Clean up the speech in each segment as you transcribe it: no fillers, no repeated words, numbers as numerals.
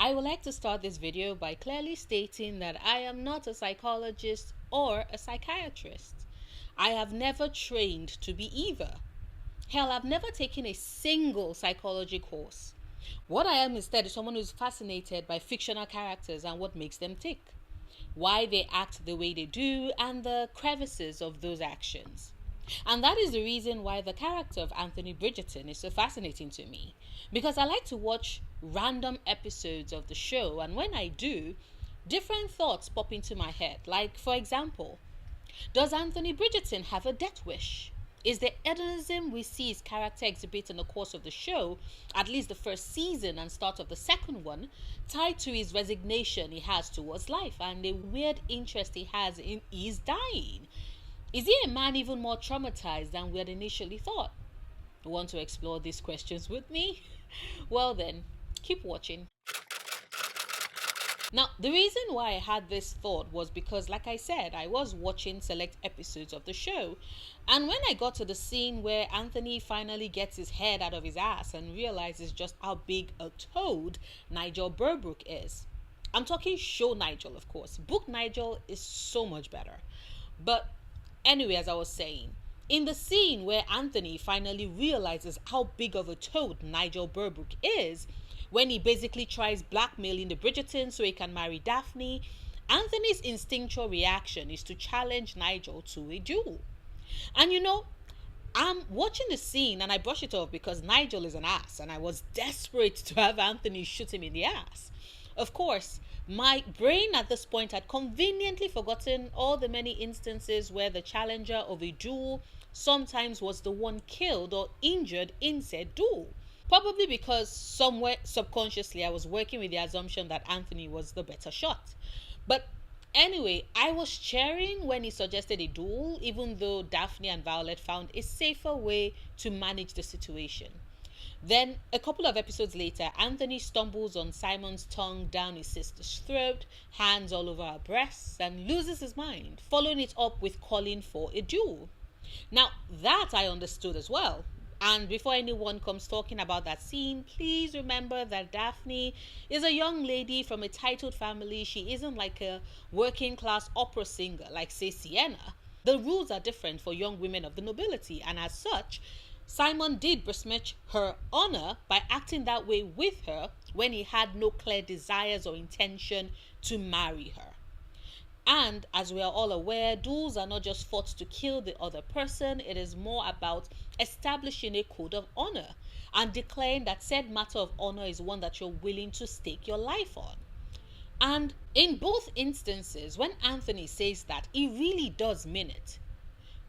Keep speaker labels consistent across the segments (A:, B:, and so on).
A: I would like to start this video by clearly stating that I am not a psychologist or a psychiatrist. I have never trained to be either. Hell, I've never taken a single psychology course. What I am instead is someone who's fascinated by fictional characters and what makes them tick, why they act the way they do, and the crevices of those actions. And that is the reason why the character of Anthony Bridgerton is so fascinating to me. Because I like to watch random episodes of the show, and when I do, different thoughts pop into my head. Like, for example, does Anthony Bridgerton have a death wish? Is the hedonism we see his character exhibit in the course of the show, at least the first season and start of the second one, tied to his resignation he has towards life and the weird interest he has in his dying? Is he a man even more traumatized than we had initially thought? Want to explore these questions with me? Well then, keep watching. Now, the reason why I had this thought was because, like I said, I was watching select episodes of the show, and when I got to the scene where Anthony finally gets his head out of his ass and realizes just how big a toad Nigel Burbrook is. I'm talking show Nigel, of course. Book Nigel is so much better. But anyway, as I was saying, in the scene where Anthony finally realizes how big of a toad Nigel Burbrook is, when he basically tries blackmailing the Bridgerton so he can marry Daphne, Anthony's instinctual reaction is to challenge Nigel to a duel. And I'm watching the scene and I brush it off because Nigel is an ass and I was desperate to have Anthony shoot him in the ass. Of course, my brain at this point had conveniently forgotten all the many instances where the challenger of a duel sometimes was the one killed or injured in said duel. Probably because somewhere subconsciously I was working with the assumption that Anthony was the better shot. But anyway, I was cheering when he suggested a duel, even though Daphne and Violet found a safer way to manage the situation. Then, a couple of episodes later, Anthony stumbles on Simon's tongue down his sister's throat, hands all over her breasts, and loses his mind, following it up with calling for a duel. Now, that I understood as well. And before anyone comes talking about that scene, please remember that Daphne is a young lady from a titled family. She isn't like a working class opera singer like, say, Sienna. The rules are different for young women of the nobility, and as such, Simon did besmirch her honor by acting that way with her when he had no clear desires or intention to marry her. And as we are all aware, duels are not just fought to kill the other person. It is more about establishing a code of honor and declaring that said matter of honor is one that you're willing to stake your life on. And in both instances, when Anthony says that, he really does mean it.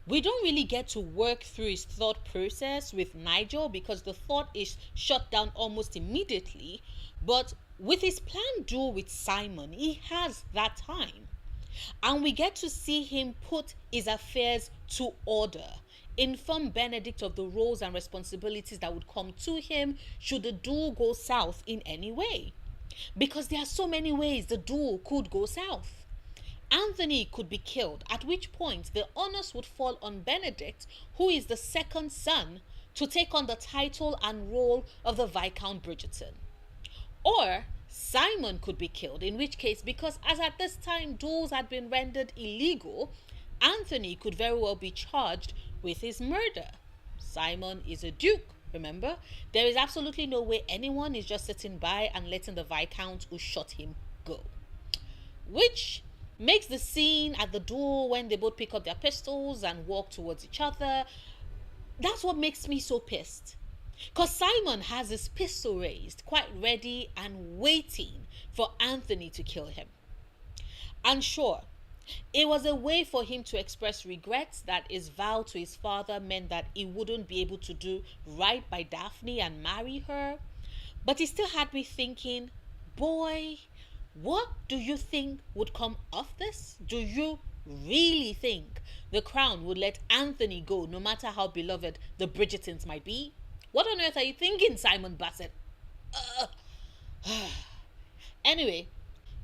A: We don't really get to work through his thought process with Nigel because the thought is shut down almost immediately. But with his planned duel with Simon, he has that time. And we get to see him put his affairs to order, inform Benedict of the roles and responsibilities that would come to him should the duel go south in any way. Because there are so many ways the duel could go south. Anthony could be killed, at which point the onus would fall on Benedict, who is the second son, to take on the title and role of the Viscount Bridgerton. Or Simon could be killed, in which case, because as at this time duels had been rendered illegal, Anthony could very well be charged with his murder. Simon is a duke, remember? There is absolutely no way anyone is just sitting by and letting the Viscount who shot him go. Which makes the scene at the duel when they both pick up their pistols and walk towards each other, that's what makes me so pissed. Because Simon has his pistol raised, quite ready and waiting for Anthony to kill him. And sure, it was a way for him to express regrets that his vow to his father meant that he wouldn't be able to do right by Daphne and marry her. But he still had me thinking, boy, what do you think would come of this? Do you really think the crown would let Anthony go no matter how beloved the Bridgertons might be? What on earth are you thinking, Simon Bassett? Anyway,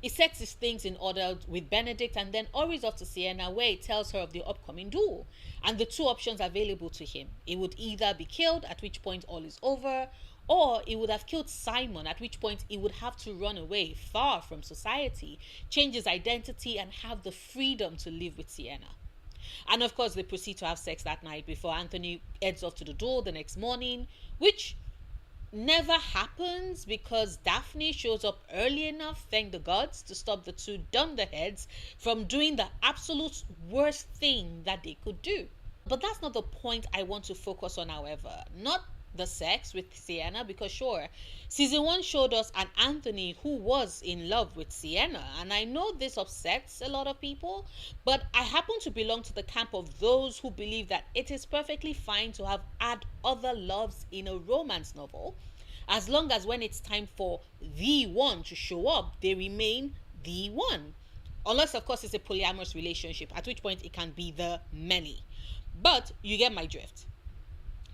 A: he sets his things in order with Benedict and then hurries off to Sienna, where he tells her of the upcoming duel and the two options available to him. He would either be killed, at which point all is over, Or he would have killed Simon, at which point he would have to run away far from society, change his identity, and have the freedom to live with Sienna. And of course, they proceed to have sex that night before Anthony heads off to the duel the next morning, which never happens because Daphne shows up early enough, thank the gods, to stop the two dunderheads from doing the absolute worst thing that they could do. But that's not the point I want to focus on, however. Not the sex with Sienna, because sure, season 1 showed us an Anthony who was in love with Sienna, and I know this upsets a lot of people, but I happen to belong to the camp of those who believe that it is perfectly fine to have had other loves in a romance novel, as long as when it's time for the one to show up, they remain the one. Unless, of course, it's a polyamorous relationship, at which point it can be the many. But you get my drift.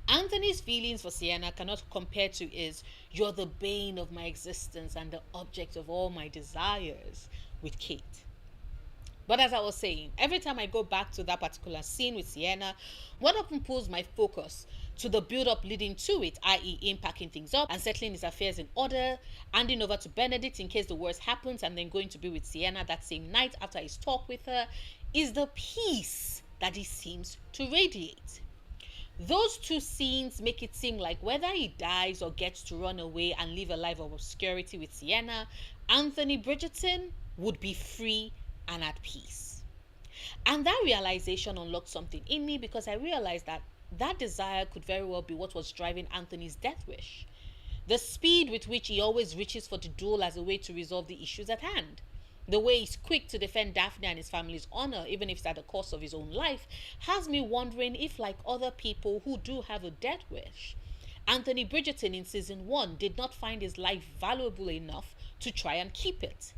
A: Anthony's feelings for Sienna cannot compare to his "you're the bane of my existence and the object of all my desires" with Kate. But as I was saying, every time I go back to that particular scene with Sienna, what often pulls my focus to the build-up leading to it, i.e. him packing things up and settling his affairs in order, handing over to Benedict in case the worst happens, and then going to be with Sienna that same night after his talk with her, is the peace that he seems to radiate. Those two scenes make it seem like whether he dies or gets to run away and live a life of obscurity with Sienna, Anthony Bridgerton would be free and at peace. And that realization unlocked something in me, because I realized that that desire could very well be what was driving Anthony's death wish. The speed with which he always reaches for the duel as a way to resolve the issues at hand. The way he's quick to defend Daphne and his family's honor, even if it's at the cost of his own life, has me wondering if, like other people who do have a death wish, Anthony Bridgerton in season 1 did not find his life valuable enough to try and keep it.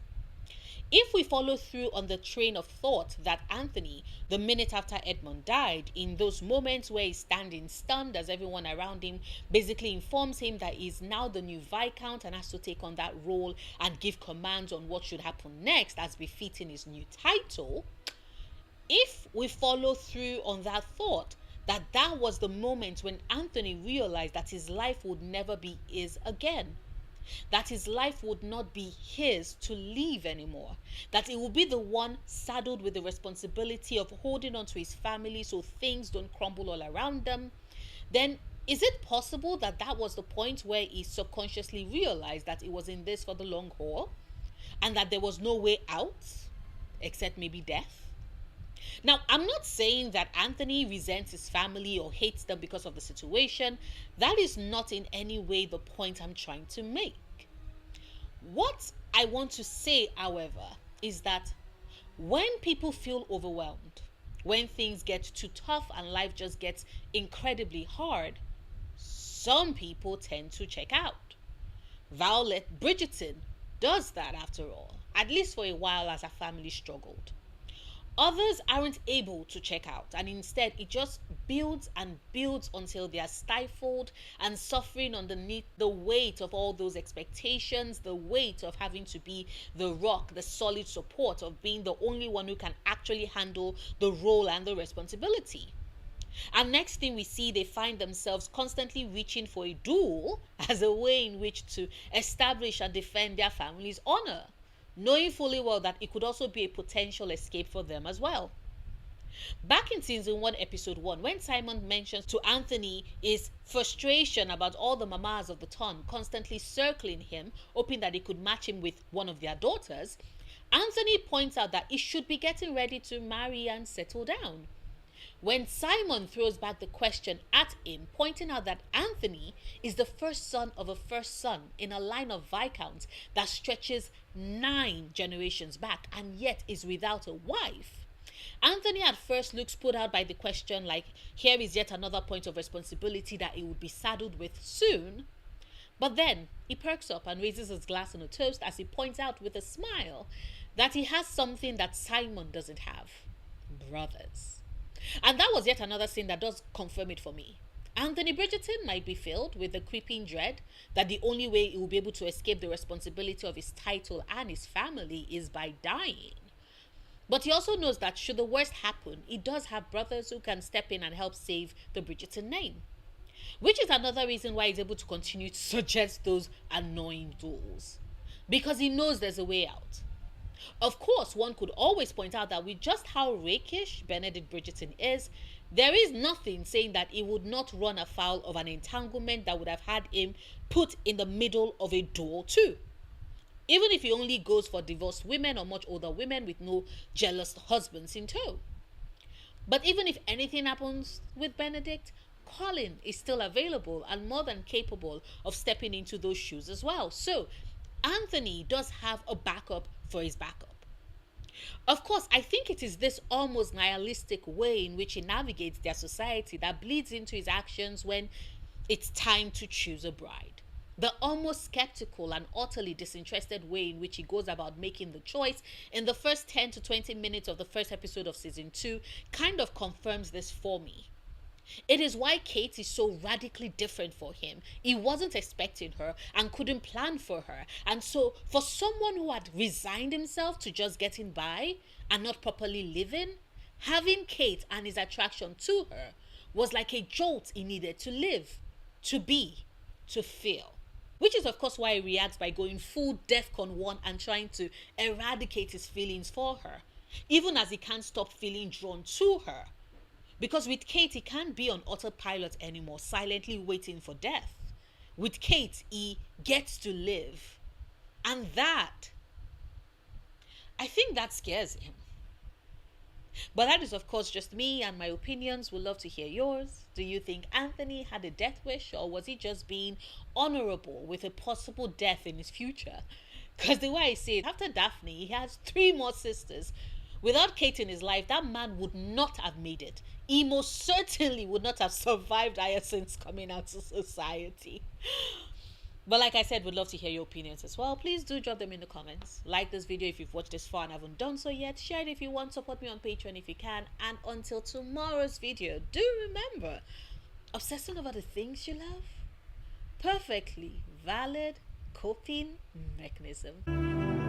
A: If we follow through on the train of thought that Anthony, the minute after Edmund died, in those moments where he's standing stunned as everyone around him basically informs him that he's now the new Viscount and has to take on that role and give commands on what should happen next as befitting his new title, if we follow through on that thought, that was the moment when Anthony realized that his life would never be his again, that his life would not be his to live anymore, that it would be the one saddled with the responsibility of holding on to his family so things don't crumble all around them, then is it possible that that was the point where he subconsciously realized that he was in this for the long haul and that there was no way out except maybe death? Now, I'm not saying that Anthony resents his family or hates them because of the situation. That is not in any way the point I'm trying to make. What I want to say, however, is that when people feel overwhelmed, when things get too tough and life just gets incredibly hard, some people tend to check out. Violet Bridgerton does that after all, at least for a while as her family struggled. Others aren't able to check out, and instead it just builds and builds until they are stifled and suffering underneath the weight of all those expectations, the weight of having to be the rock, the solid support, of being the only one who can actually handle the role and the responsibility. And next thing we see, they find themselves constantly reaching for a duel as a way in which to establish and defend their family's honor, knowing fully well that it could also be a potential escape for them as well. Back in season 1, episode 1, when Simon mentions to Anthony his frustration about all the mamas of the town constantly circling him, hoping that they could match him with one of their daughters, Anthony points out that he should be getting ready to marry and settle down. When Simon throws back the question at him, pointing out that Anthony is the first son of a first son in a line of viscounts that stretches 9 generations back and yet is without a wife, Anthony at first looks put out by the question, like here is yet another point of responsibility that he would be saddled with soon. But then he perks up and raises his glass on a toast as he points out with a smile that he has something that Simon doesn't have: brothers. And that was yet another scene that does confirm it for me. Anthony Bridgerton might be filled with the creeping dread that the only way he will be able to escape the responsibility of his title and his family is by dying. But he also knows that should the worst happen, he does have brothers who can step in and help save the Bridgerton name. Which is another reason why he's able to continue to suggest those annoying duels. Because he knows there's a way out. Of course, one could always point out that with just how rakish Benedict Bridgerton is, there is nothing saying that he would not run afoul of an entanglement that would have had him put in the middle of a duel too. Even if he only goes for divorced women or much older women with no jealous husbands in tow. But even if anything happens with Benedict, Colin is still available and more than capable of stepping into those shoes as well. So Anthony does have a backup for his backup. Of course, I think it is this almost nihilistic way in which he navigates their society that bleeds into his actions when it's time to choose a bride. The almost skeptical and utterly disinterested way in which he goes about making the choice in the first 10 to 20 minutes of the first episode of season 2 kind of confirms this for me. It is why Kate is so radically different for him. He wasn't expecting her and couldn't plan for her. And so, for someone who had resigned himself to just getting by and not properly living, having Kate and his attraction to her was like a jolt he needed to live, to be, to feel. Which is, of course, why he reacts by going full DEFCON 1 and trying to eradicate his feelings for her, even as he can't stop feeling drawn to her. Because with Kate, he can't be on autopilot anymore, silently waiting for death. With Kate, he gets to live. And that, I think that scares him. But that is, of course, just me and my opinions. Would love to hear yours. Do you think Anthony had a death wish, or was he just being honorable with a possible death in his future? Because the way I see it, after Daphne, he has 3 more sisters. Without Kate in his life, that man would not have made it. He most certainly would not have survived Hyacinth's coming out to society. But like I said, would love to hear your opinions as well. Please do drop them in the comments. Like this video if you've watched this far and haven't done so yet. Share it if you want. Support me on Patreon if you can. And until tomorrow's video, do remember, obsessing over the things you love, perfectly valid coping mechanism.